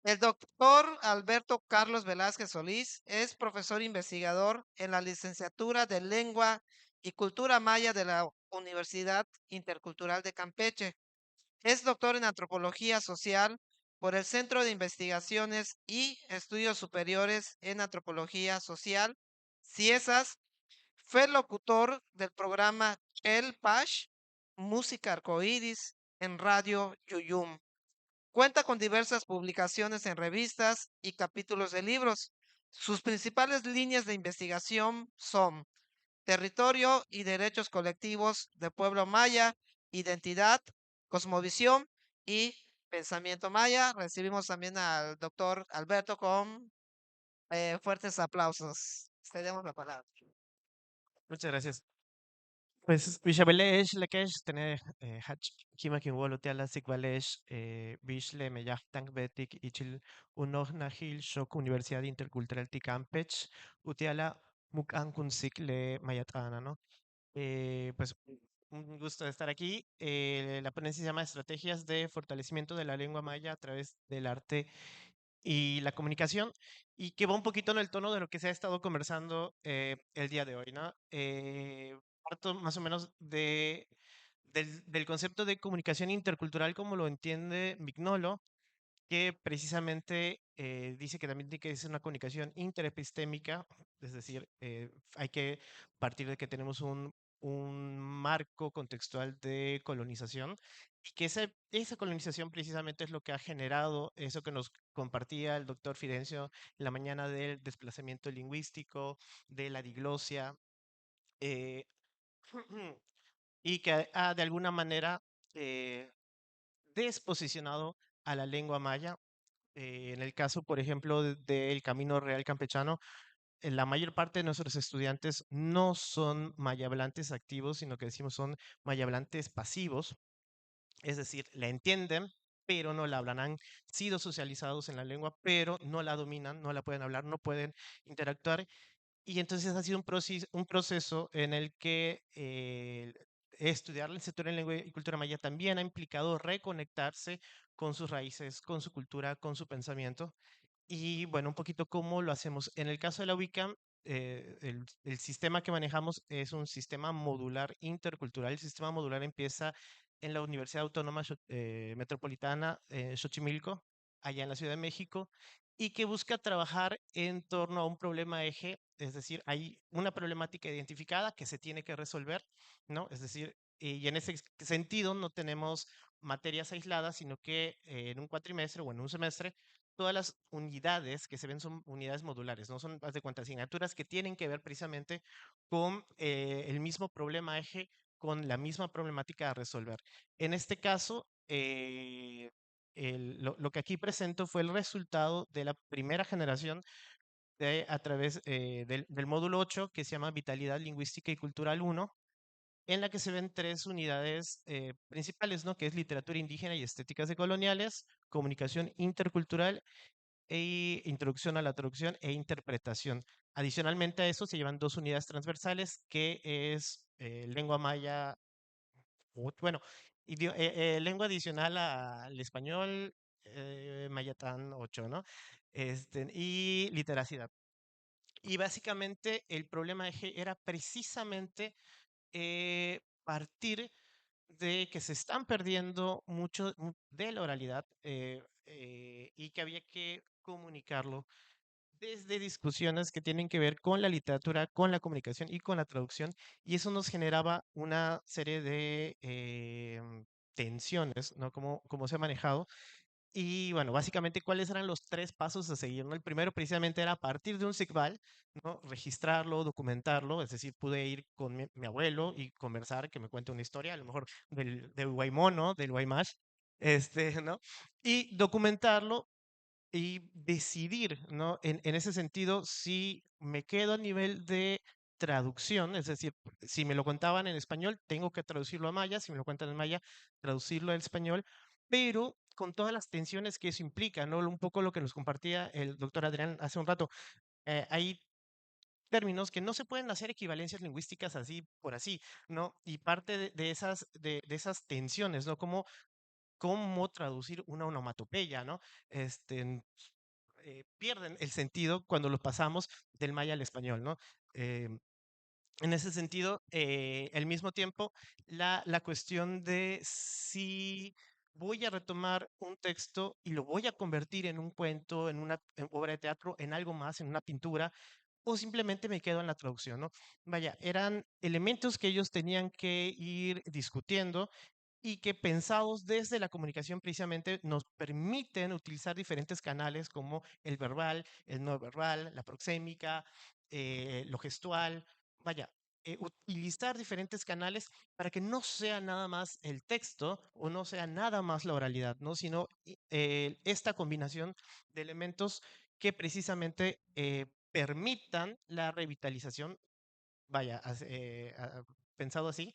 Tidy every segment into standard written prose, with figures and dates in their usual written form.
El doctor Alberto Carlos Velázquez Solís es profesor investigador en la licenciatura de Lengua y Cultura Maya de la Universidad Intercultural de Campeche. Es doctor en Antropología Social por el Centro de Investigaciones y Estudios Superiores en Antropología Social, CIESAS. Fue locutor del programa El Pash, Música Arcoíris, en Radio Yuyum. Cuenta con diversas publicaciones en revistas y capítulos de libros. Sus principales líneas de investigación son territorio y derechos colectivos de pueblo maya, identidad, cosmovisión y pensamiento maya. Recibimos también al doctor Alberto con fuertes aplausos. Cedemos la palabra. Muchas gracias. Pues Vishabelesh, Lekesh, tener Hach, Kima Kinwolo, Tiala, Sikbalesh, Bishle, Meyah, Tank Betik, Ichil, Unog Nahil, Shok, Universidad Intercultural Ticampech, Utiala, Mukan Kunsik, Le Mayatana, ¿no? Pues un gusto de estar aquí. La ponencia se llama Estrategias de Fortalecimiento de la Lengua Maya a través del arte y la comunicación, y que va un poquito en el tono de lo que se ha estado conversando el día de hoy, ¿no? Parto más o menos del concepto de comunicación intercultural como lo entiende Mignolo, que precisamente dice que también tiene que ser una comunicación interepistémica, es decir, hay que partir de que tenemos un marco contextual de colonización y que esa colonización precisamente es lo que ha generado eso que nos compartía el doctor Fidencio en la mañana del desplazamiento lingüístico, de la diglosia, eh, y que ha de alguna manera eh, desposicionado a la lengua maya en el caso, por ejemplo, del Camino Real Campechano, la mayor parte de nuestros estudiantes no son mayablantes activos, sino que decimos son mayablantes pasivos, es decir, la entienden, pero no la hablan. Han sido socializados en la lengua, pero no la dominan, no la pueden hablar, no pueden interactuar. Y entonces ha sido un proceso en el que estudiar la licenciatura en lengua y cultura maya también ha implicado reconectarse con sus raíces, con su cultura, con su pensamiento. Y bueno, un poquito cómo lo hacemos. En el caso de la UICAM, el sistema que manejamos es un sistema modular intercultural. El sistema modular empieza en la Universidad Autónoma Metropolitana, Xochimilco, allá en la Ciudad de México, y que busca trabajar en torno a un problema eje, es decir, hay una problemática identificada que se tiene que resolver, ¿no? Es decir, y en ese sentido no tenemos materias aisladas, sino que en un cuatrimestre o en un semestre todas las unidades que se ven son unidades modulares, no son, haz de cuenta, asignaturas que tienen que ver precisamente con el mismo problema eje, con la misma problemática a resolver. En este caso, lo que aquí presento fue el resultado de la primera generación a través del módulo 8 que se llama Vitalidad Lingüística y Cultural 1, en la que se ven tres unidades principales, ¿no? Que es literatura indígena y estéticas decoloniales, comunicación intercultural introducción a la traducción e interpretación. Adicionalmente a eso se llevan dos unidades transversales, que es lengua maya, bueno, lengua adicional al español, Mayatán 8, ¿no? Y literacidad. Y básicamente el problema eje era precisamente partir de que se están perdiendo mucho de la oralidad y que había que comunicarlo desde discusiones que tienen que ver con la literatura, con la comunicación y con la traducción, y eso nos generaba una serie de tensiones, ¿no? Cómo se ha manejado. Y bueno, básicamente, ¿cuáles eran los tres pasos a seguir? ¿No? El primero precisamente era a partir de un SIGBAL, ¿no? Registrarlo, documentarlo, es decir, pude ir con mi abuelo y conversar, que me cuente una historia, a lo mejor del Guaymono, del Guaymash, ¿no? Y documentarlo y decidir, ¿no? En ese sentido, si me quedo a nivel de traducción, es decir, si me lo contaban en español, tengo que traducirlo a maya, si me lo cuentan en maya, traducirlo al español, pero con todas las tensiones que eso implica, ¿no? Un poco lo que nos compartía el doctor Adrián hace un rato. Hay términos que no se pueden hacer equivalencias lingüísticas así por así, ¿no? Y parte de esas tensiones, ¿no? Como cómo traducir una onomatopeya, ¿no? Este, pierden el sentido cuando los pasamos del maya al español, ¿no? Em, en ese sentido, al mismo tiempo, la cuestión de si voy a retomar un texto y lo voy a convertir en un cuento, en una obra de teatro, en algo más, en una pintura, o simplemente me quedo en la traducción, ¿no? Vaya, eran elementos que ellos tenían que ir discutiendo y que pensados desde la comunicación precisamente nos permiten utilizar diferentes canales como el verbal, el no verbal, la proxémica, lo gestual, vaya, utilizar diferentes canales para que no sea nada más el texto o no sea nada más la oralidad, ¿no? Sino esta combinación de elementos que precisamente permitan la revitalización, vaya, pensado así,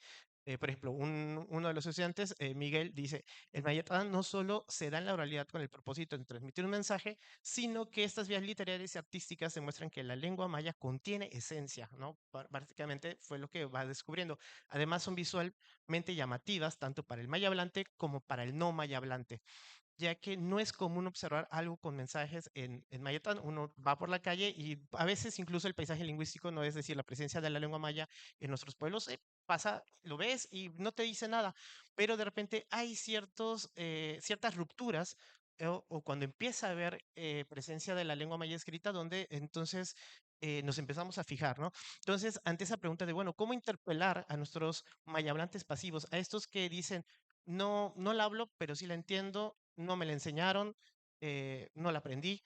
por ejemplo, uno de los estudiantes, Miguel, dice, el Mayatán no solo se da en la oralidad con el propósito de transmitir un mensaje, sino que estas vías literarias y artísticas demuestran que la lengua maya contiene esencia, ¿no? Básicamente fue lo que va descubriendo. Además, son visualmente llamativas tanto para el maya hablante como para el no maya hablante, ya que no es común observar algo con mensajes en mayatán. Uno va por la calle y a veces incluso el paisaje lingüístico, no es decir, la presencia de la lengua maya en nuestros pueblos, pasa, lo ves y no te dice nada, pero de repente hay ciertas rupturas, o cuando empieza a haber presencia de la lengua maya escrita, donde entonces nos empezamos a fijar, ¿no? Entonces, ante esa pregunta de, bueno, ¿cómo interpelar a nuestros mayablantes pasivos, a estos que dicen, no, no la hablo, pero sí la entiendo, no me la enseñaron, no la aprendí,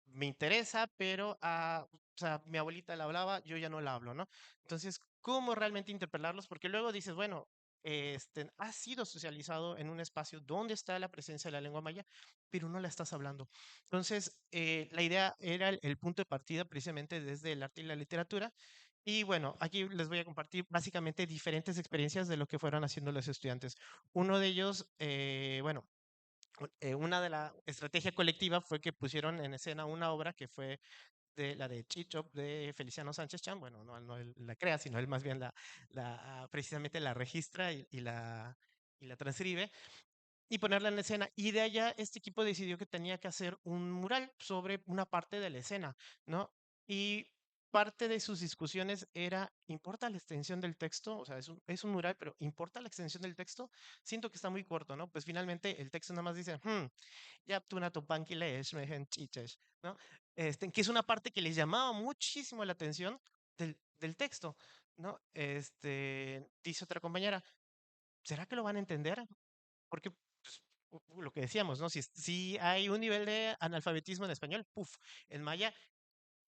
me interesa, pero o sea, mi abuelita la hablaba, yo ya no la hablo, ¿no? Entonces, ¿cómo realmente interpelarlos? Porque luego dices, bueno, has sido socializado en un espacio donde está la presencia de la lengua maya, pero no la estás hablando. Entonces, la idea era el punto de partida precisamente desde el arte y la literatura. Y bueno, aquí les voy a compartir básicamente diferentes experiencias de lo que fueron haciendo los estudiantes. Uno de ellos, bueno, una de la estrategia colectiva fue que pusieron en escena una obra que fue de la de Chichop de Feliciano Sánchez Chan. Bueno, no él la crea, sino él más bien precisamente la registra y la transcribe y ponerla en escena. Y de allá este equipo decidió que tenía que hacer un mural sobre una parte de la escena, ¿no? Y parte de sus discusiones era, ¿importa la extensión del texto? O sea, es un mural, pero ¿importa la extensión del texto? Siento que está muy corto, ¿no? Pues finalmente el texto nada más dice, ya tuna topanqui lees, mejen chiches, ¿no? Que es una parte que les llamaba muchísimo la atención del texto, ¿no? Dice otra compañera, ¿será que lo van a entender? Porque pues, lo que decíamos, ¿no? Si hay un nivel de analfabetismo en español, puf, en maya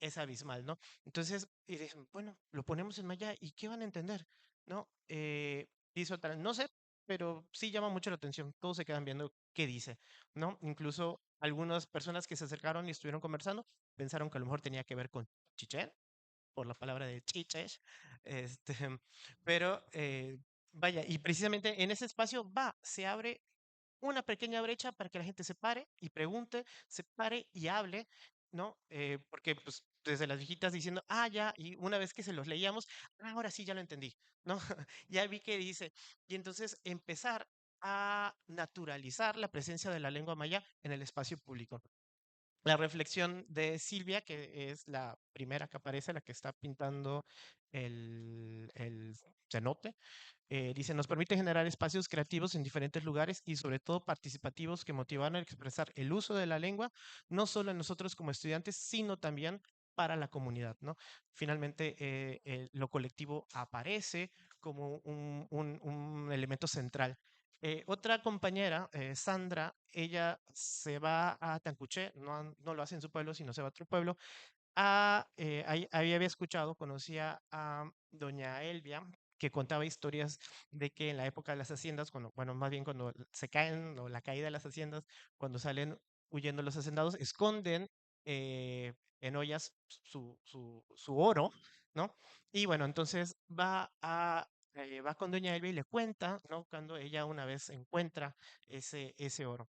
es abismal, ¿no? Entonces, y dicen, bueno, lo ponemos en maya y ¿qué van a entender? ¿No? Dice otra, no sé, pero sí llama mucho la atención. Todos se quedan viendo qué dice, ¿no? Incluso algunas personas que se acercaron y estuvieron conversando pensaron que a lo mejor tenía que ver con chichen, por la palabra de chiches, este, pero vaya, y precisamente en ese espacio se abre una pequeña brecha para que la gente se pare y pregunte, se pare y hable, ¿no? Porque pues desde las viejitas diciendo, ya, y una vez que se los leíamos, ahora sí ya lo entendí, ¿no? Ya vi que dice, y entonces empezar a naturalizar la presencia de la lengua maya en el espacio público. La reflexión de Silvia, que es la primera que aparece, la que está pintando el cenote, dice, nos permite generar espacios creativos en diferentes lugares y sobre todo participativos que motivan a expresar el uso de la lengua, no solo en nosotros como estudiantes, sino también para la comunidad, ¿no? Finalmente, lo colectivo aparece como un elemento central. Otra compañera, Sandra, ella se va a Tancuché, no lo hace en su pueblo, sino se va a otro pueblo. Ahí había escuchado, conocía a doña Elvia, que contaba historias de que en la época de las haciendas, bueno, más bien cuando se caen o la caída de las haciendas, cuando salen huyendo los hacendados, esconden en ollas su oro, ¿no? Y bueno, entonces va con doña Elvia y le cuenta, ¿no? Cuando ella una vez encuentra ese oro.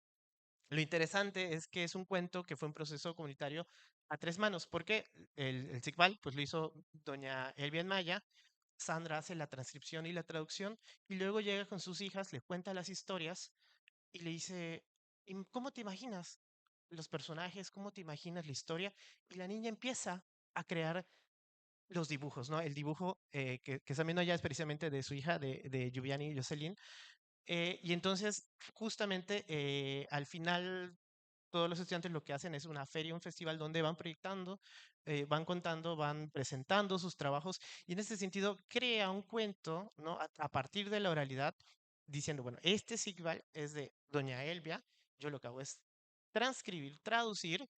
Lo interesante es que es un cuento que fue un proceso comunitario a tres manos, porque el Zigbal, pues lo hizo doña Elvia en Maya, Sandra hace la transcripción y la traducción, y luego llega con sus hijas, le cuenta las historias, y le dice, ¿cómo te imaginas los personajes? ¿Cómo te imaginas la historia? Y la niña empieza a crear los dibujos, ¿no? El dibujo que están viendo allá es precisamente de su hija, de Giuliani y Jocelyn. Y entonces, justamente al final, todos los estudiantes lo que hacen es una feria, un festival donde van proyectando, van contando, van presentando sus trabajos y en ese sentido crea un cuento, ¿no? A partir de la oralidad, diciendo, bueno, este Sigval es de Doña Elvia, yo lo que hago es transcribir, traducir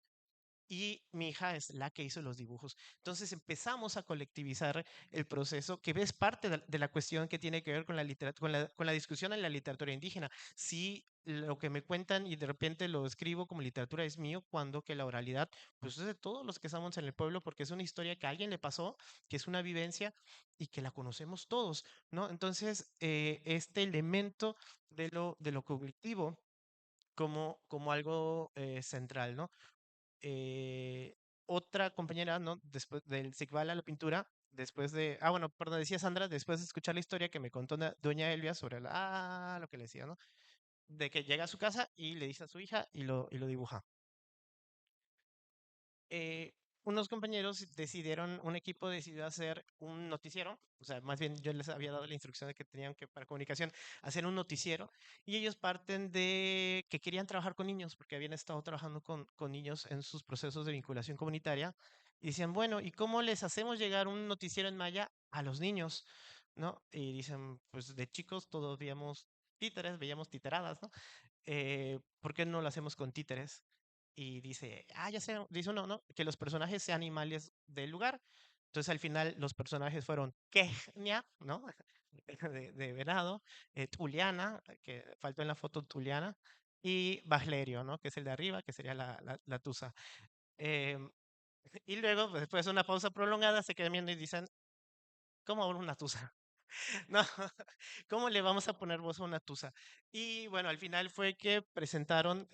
y mi hija es la que hizo los dibujos. Entonces empezamos a colectivizar el proceso, que es parte de la cuestión que tiene que ver con la, con la discusión en la literatura indígena. Si lo que me cuentan y de repente lo escribo como literatura es mío, cuando que la oralidad, pues es de todos los que estamos en el pueblo, porque es una historia que a alguien le pasó, que es una vivencia y que la conocemos todos, ¿no? Entonces, este elemento de lo cognitivo como algo central, ¿no? eh, Otra compañera, ¿no? Después del Sigval a la pintura, después de, bueno, perdón, decía Sandra, después de escuchar la historia que me contó doña Elvia sobre lo que le decía, ¿no? De que llega a su casa y le dice a su hija y lo dibuja. eh, Unos compañeros decidieron, un equipo decidió hacer un noticiero, o sea, más bien yo les había dado la instrucción de que tenían que, para comunicación, hacer un noticiero, y ellos parten de que querían trabajar con niños, porque habían estado trabajando con niños en sus procesos de vinculación comunitaria, y decían, bueno, ¿y cómo les hacemos llegar un noticiero en maya a los niños? ¿No? Y dicen, pues de chicos todos veíamos títeres, veíamos titeradas, ¿no? ¿Por qué no lo hacemos con títeres? Y dice, ya sé, dice uno, ¿no? Que los personajes sean animales del lugar. Entonces al final los personajes fueron Kejnia, ¿no? De venado, Tuliana, que faltó en la foto Tuliana, y Bajlerio, ¿no? Que es el de arriba, que sería la tusa. Em, y luego, pues, después de una pausa prolongada, se quedan viendo y dicen, ¿cómo ahora una tusa? No, ¿cómo le vamos a poner voz a una tusa? Y bueno, al final fue que presentaron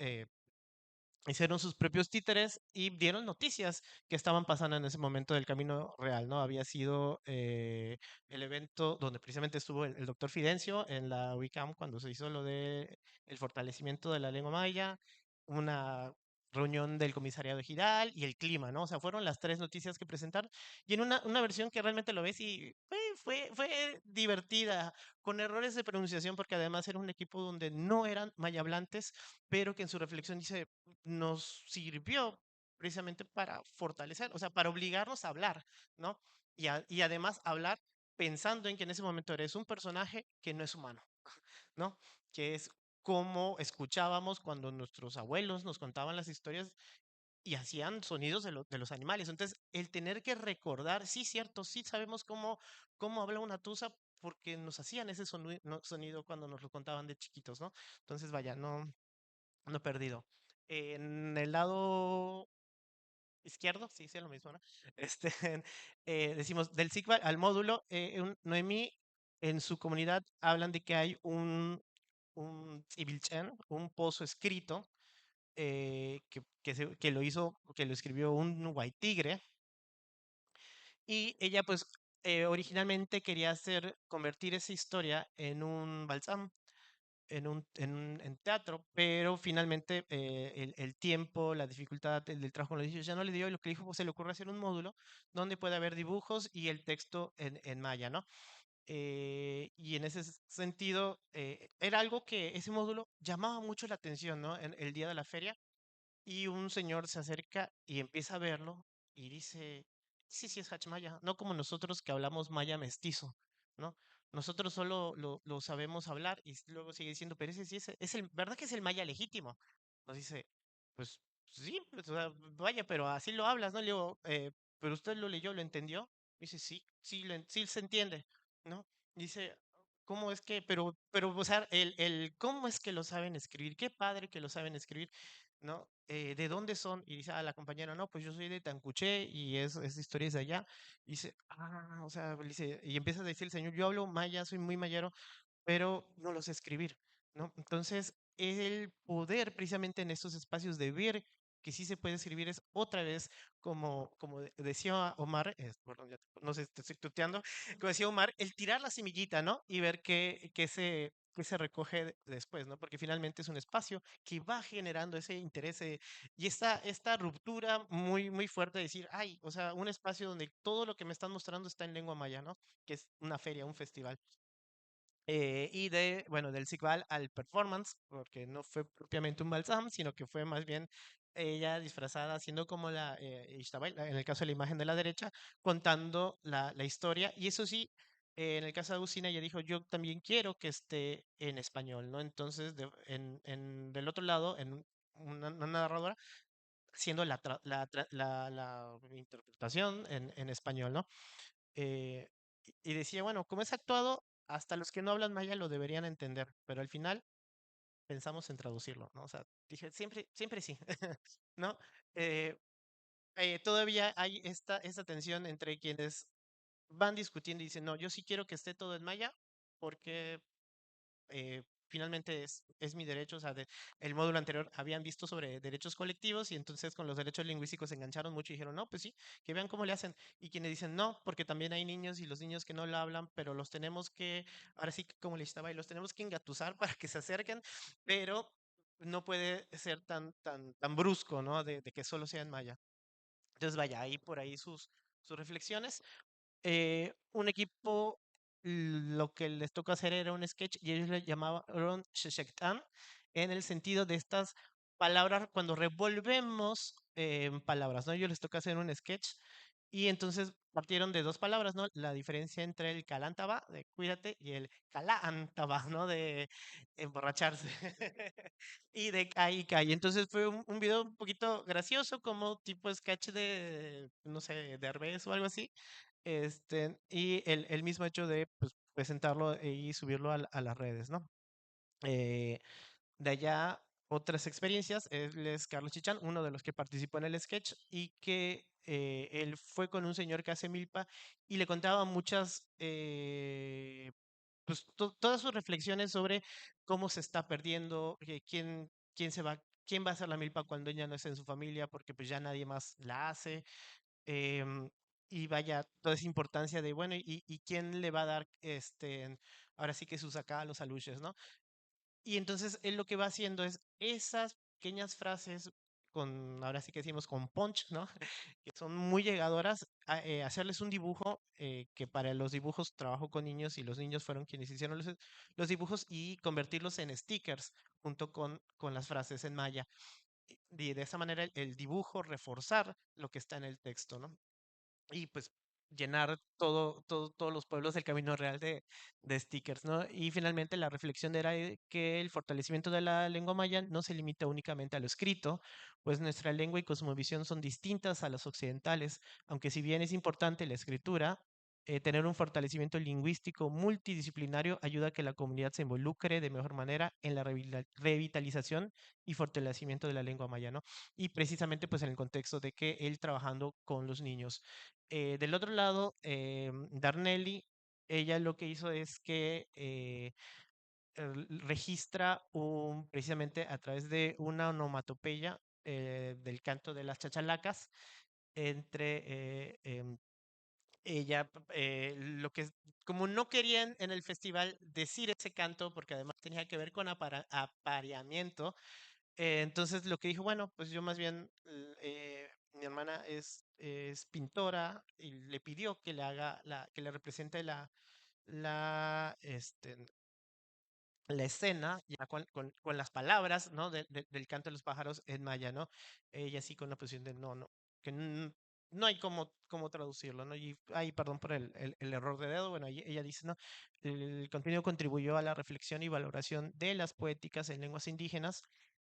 hicieron sus propios títeres y dieron noticias que estaban pasando en ese momento del Camino Real, ¿no? Había sido el evento donde precisamente estuvo el doctor Fidencio en la UICAM cuando se hizo lo de el fortalecimiento de la lengua maya, una reunión del comisariado ejidal y el clima, ¿no? O sea, fueron las tres noticias que presentaron y en una versión que realmente lo ves y fue divertida, con errores de pronunciación porque además era un equipo donde no eran mayablantes, pero que en su reflexión dice, nos sirvió precisamente para fortalecer, o sea, para obligarnos a hablar, ¿no? Y además hablar pensando en que en ese momento eres un personaje que no es humano, ¿no? Que es como escuchábamos cuando nuestros abuelos nos contaban las historias y hacían sonidos de los animales. Entonces, el tener que recordar, sí, cierto, sí sabemos cómo habla una tusa porque nos hacían ese sonido cuando nos lo contaban de chiquitos, ¿no? Entonces, vaya, no he perdido. En el lado izquierdo, sí, sí, es lo mismo, ¿no? Este, decimos, del SIGBA al módulo, Noemí, en su comunidad hablan de que hay un Ibilchen, un pozo escrito, que lo hizo, que lo escribió un white tigre, y ella pues originalmente quería convertir esa historia en un balsam, en teatro, pero finalmente el tiempo, la dificultad del trabajo con los niños ya no le dio y lo que dijo, pues, se le ocurre hacer un módulo donde puede haber dibujos y el texto en maya, ¿no? Y en ese sentido, era algo que ese módulo llamaba mucho la atención, ¿no? En el día de la feria, y un señor se acerca y empieza a verlo y dice, sí, sí es Hachmaya, no como nosotros que hablamos maya mestizo, ¿no? Nosotros solo lo sabemos hablar y luego sigue diciendo, pero ese sí es el, ¿verdad que es el maya legítimo? Nos dice, pues sí, pues, o sea, vaya, pero así lo hablas, ¿no? Le digo, pero usted lo leyó, ¿lo entendió? Dice, sí, sí, sí se entiende, ¿no? Dice, ¿cómo es que, o sea, cómo es que lo saben escribir? Qué padre que lo saben escribir, ¿no? ¿De dónde son? Y dice a la compañera, no, pues yo soy de Tancuché y esa historia es de allá. Y dice, o sea, le dice, y empieza a decir el señor, yo hablo maya, soy muy mayero, pero no lo sé escribir, ¿no? Entonces, el poder precisamente en estos espacios de ver que sí se puede escribir es otra vez, como decía Omar, perdón, no sé, te estoy tuteando, como decía Omar, el tirar la semillita, ¿no? Y ver qué se recoge después, ¿no? Porque finalmente es un espacio que va generando ese interés y esta ruptura muy, muy fuerte de decir, ay, o sea, un espacio donde todo lo que me están mostrando está en lengua maya, ¿no? Que es una feria, un festival. Y bueno, del Sigval al performance, porque no fue propiamente un balsam, sino que fue más bien ella disfrazada, haciendo como la Ixtabay, en el caso de la imagen de la derecha, contando la historia. Y eso sí, en el caso de Agustina, ella dijo, yo también quiero que esté en español, ¿no? Entonces, del otro lado, en una narradora, haciendo la interpretación en español, ¿no? eh, y decía, bueno, como es actuado, hasta los que no hablan maya lo deberían entender, pero al final pensamos en traducirlo, ¿no? O sea, dije, siempre, siempre sí, ¿no? Eh, Todavía hay esta tensión entre quienes van discutiendo y dicen, no, yo sí quiero que esté todo en maya, porque finalmente es mi derecho, o sea, el módulo anterior habían visto sobre derechos colectivos y entonces con los derechos lingüísticos se engancharon mucho y dijeron, no, pues sí, que vean cómo le hacen. Y quienes dicen, no, porque también hay niños y los niños que no lo hablan, pero los tenemos que, ahora sí, como le estaba, y los tenemos que engatusar para que se acerquen, pero no puede ser tan brusco, ¿no? De que solo sea en maya. Entonces, vaya, ahí por ahí sus reflexiones. Un equipo lo que les tocó hacer era un sketch y ellos le llamaron Sheshektan en el sentido de estas palabras cuando revolvemos palabras, ¿no? Ellos les toca hacer un sketch y entonces partieron de dos palabras, ¿no? La diferencia entre el calantaba, de cuídate, y el calaantaba, ¿no? De emborracharse. Y de caí, caí. Entonces fue un video un poquito gracioso, como tipo sketch de, no sé, de Herbes o algo así. Y el mismo hecho de pues, presentarlo y subirlo a las redes, ¿no? Eh, de allá, otras experiencias, él es Carlos Chichán, uno de los que participó en el sketch y que él fue con un señor que hace milpa y le contaba muchas, pues todas sus reflexiones sobre cómo se está perdiendo, quién va a hacer la milpa cuando ella no esté en su familia, porque pues ya nadie más la hace. em, y vaya, toda esa importancia de, bueno, y quién le va a dar, ahora sí que sus acá a los aluches, ¿no? Y entonces él lo que va haciendo es esas pequeñas frases con, ahora sí que decimos con punch, ¿no? Que son muy llegadoras, hacerles un dibujo, que para los dibujos trabajo con niños y los niños fueron quienes hicieron los dibujos y convertirlos en stickers junto con las frases en maya. Y de esa manera el dibujo reforzar lo que está en el texto, ¿no? Y pues llenar todos los pueblos del Camino Real de stickers, ¿no? Y finalmente la reflexión era que el fortalecimiento de la lengua maya no se limita únicamente a lo escrito, pues nuestra lengua y cosmovisión son distintas a las occidentales, aunque si bien es importante la escritura, tener un fortalecimiento lingüístico multidisciplinario ayuda a que la comunidad se involucre de mejor manera en la revitalización y fortalecimiento de la lengua maya, ¿no? Y precisamente pues en el contexto de que él trabajando con los niños. Del otro lado, Darnelli, ella lo que hizo es que registra precisamente a través de una onomatopeya del canto de las chachalacas entre ella, lo que como no querían en el festival decir ese canto, porque además tenía que ver con apareamiento, entonces lo que dijo, bueno, pues yo más bien, mi hermana es pintora y le pidió que le haga que le represente la, este, la escena ya con las palabras, ¿no? Del canto de los pájaros en maya, ¿no? Ella sí con la posición de no, no, que no hay cómo traducirlo, ¿no? Y ahí, perdón por el error de dedo, bueno, ella dice, ¿no? El contenido contribuyó a la reflexión y valoración de las poéticas en lenguas indígenas,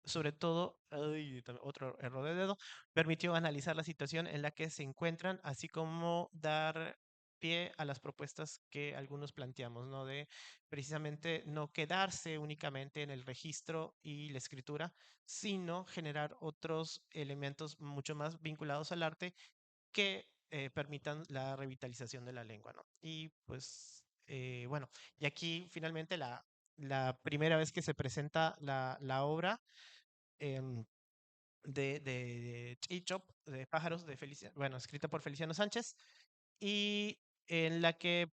sobre todo, ay, otro error de dedo, permitió analizar la situación en la que se encuentran, así como dar pie a las propuestas que algunos planteamos, ¿no? De precisamente no quedarse únicamente en el registro y la escritura, sino generar otros elementos mucho más vinculados al arte que permitan la revitalización de la lengua, ¿no? Y pues, bueno, y aquí finalmente la primera vez que se presenta la obra em, de Chichop, de Pájaros, bueno, escrita por Feliciano Sánchez, y en la que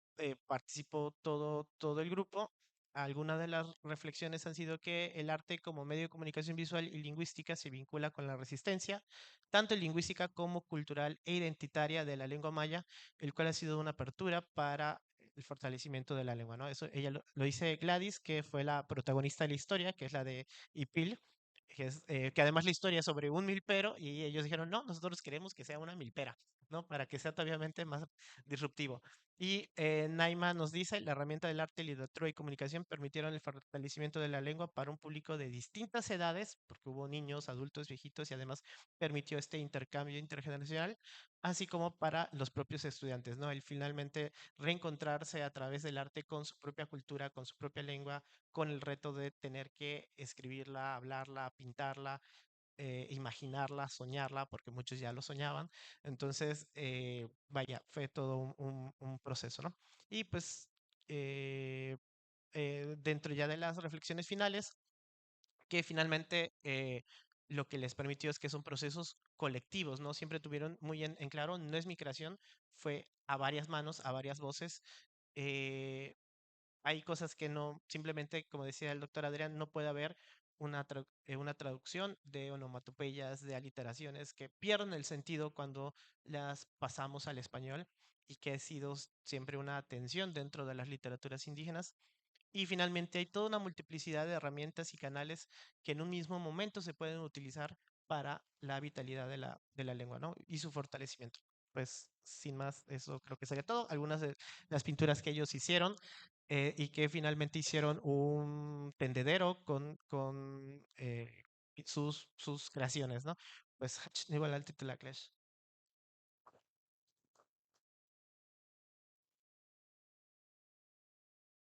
participó todo el grupo. algunas de las reflexiones han sido que el arte como medio de comunicación visual y lingüística se vincula con la resistencia, tanto lingüística como cultural e identitaria de la lengua maya, el cual ha sido una apertura para el fortalecimiento de la lengua, ¿no? Eso ella lo dice Gladys, que fue la protagonista de la historia, que es la de Ipil, que además la historia es sobre un milpero y ellos dijeron, no, nosotros queremos que sea una milpera, ¿no? Para que sea todavía más disruptivo. Y Naima nos dice, la herramienta del arte, literatura y comunicación permitieron el fortalecimiento de la lengua para un público de distintas edades, porque hubo niños, adultos, viejitos y además permitió este intercambio intergeneracional, así como para los propios estudiantes, ¿no? El finalmente reencontrarse a través del arte con su propia cultura, con su propia lengua, con el reto de tener que escribirla, hablarla, pintarla, imaginarla, soñarla, porque muchos ya lo soñaban. Entonces, vaya, fue todo un proceso, ¿no? Y pues, eh, dentro ya de las reflexiones finales, que finalmente lo que les permitió es que son procesos colectivos, ¿no? Siempre tuvieron muy en claro, no es mi creación, fue a varias manos, a varias voces. eh, Hay cosas que no, simplemente, como decía el doctor Adrián, no puede haber una traducción de onomatopeyas, de aliteraciones que pierden el sentido cuando las pasamos al español y que ha sido siempre una atención dentro de las literaturas indígenas. Y finalmente hay toda una multiplicidad de herramientas y canales que en un mismo momento se pueden utilizar para la vitalidad de la lengua, ¿no? Y su fortalecimiento. Pues sin más, eso creo que sería todo. Algunas de las pinturas que ellos hicieron y que finalmente hicieron un tendedero con sus creaciones, ¿no? Pues, igual al título